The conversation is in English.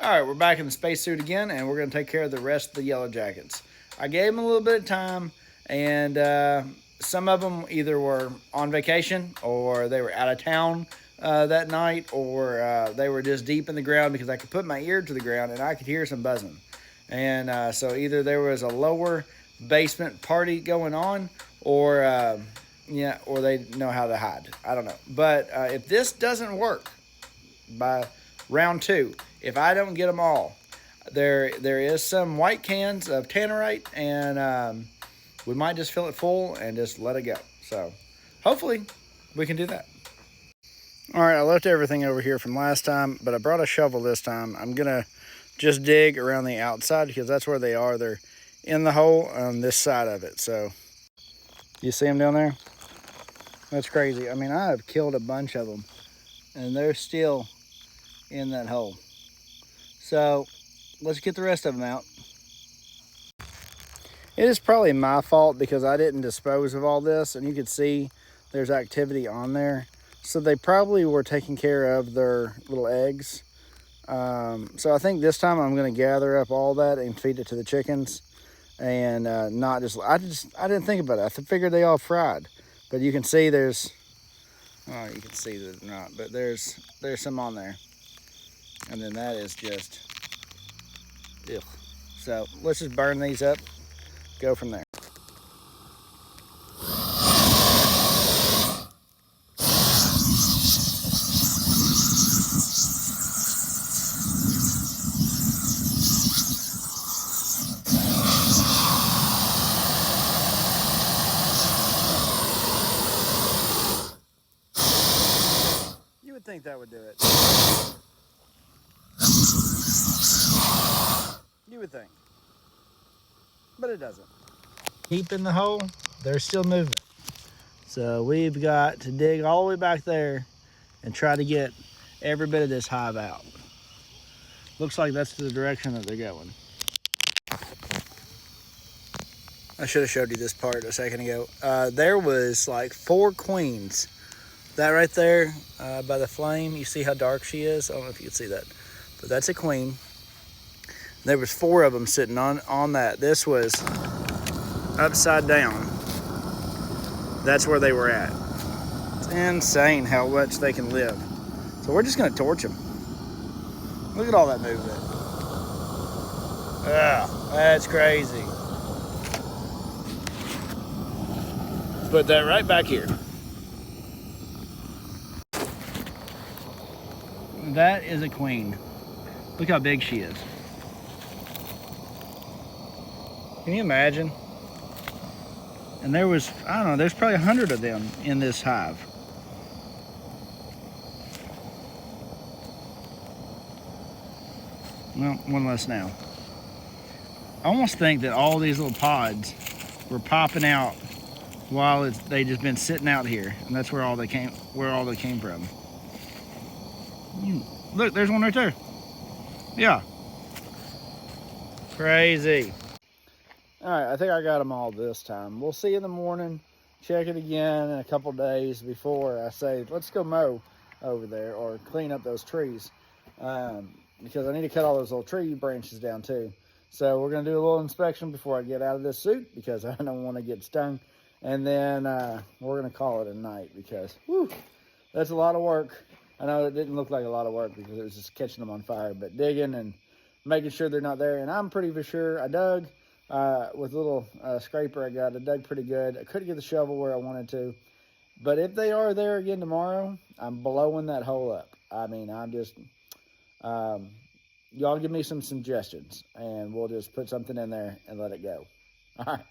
All right, we're back in the spacesuit again, and we're going to take care of the rest of the yellow jackets. I gave them a little bit of time, and some of them either were on vacation or they were out of town that night, or they were just deep in the ground because I could put my ear to the ground and I could hear some buzzing. And so either there was a lower basement party going on, or or they know how to hide. I don't know. But if this doesn't work by round two, if I don't get them all, there is some white cans of Tannerite, and we might just fill it full and just let it go. So hopefully we can do that. All right, I left everything over here from last time, but I brought a shovel this time. I'm gonna just dig around the outside because that's where they are. They're in the hole on this side of it. So you see them down there? That's crazy. I mean, I have killed a bunch of them, and they're still in that hole. So let's get the rest of them out. It is probably my fault because I didn't dispose of all this, and you can see there's activity on there. So they probably were taking care of their little eggs. So I think this time I'm going to gather up all that and feed it to the chickens, and not just, I didn't think about it. I figured they all fried, but you can see there's, oh, you can see that not, but there's some on there. And then that is just, ugh. So let's just burn these up, go from there. You would think that would do it. You would think. But it doesn't. Deep in the hole, they're still moving. So we've got to dig all the way back there and try to get every bit of this hive out. Looks like that's the direction that they're going. I should have showed you this part a second ago. There was like 4 queens. That right there by the flame, you see how dark she is? I don't know if you can see that, but that's a queen. There was 4 of them sitting on that. This was upside down. That's where they were at. It's insane how much they can live. So we're just gonna torch them. Look at all that movement. Ah, that's crazy. Put that right back here. That is a queen. Look how big she is. Can you imagine? And there was, I don't know, there's probably 100 of them in this hive. Well, one less now. I almost think that all these little pods were popping out while they just been sitting out here, and that's where all they came from. Look, there's one right there. Yeah. Crazy. All right, I think I got them all this time. We'll see in the morning. Check it again in a couple days before I say, let's go mow over there or clean up those trees. Because I need to cut all those little tree branches down too. So we're gonna do a little inspection before I get out of this suit because I don't want to get stung. And then we're gonna call it a night because whew, that's a lot of work. I know it didn't look like a lot of work because it was just catching them on fire, but digging and making sure they're not there. And I'm pretty for sure I dug with a little scraper I got. I dug pretty good. I couldn't get the shovel where I wanted to. But if they are there again tomorrow, I'm blowing that hole up. I mean, I'm just, y'all give me some suggestions and we'll just put something in there and let it go. All right.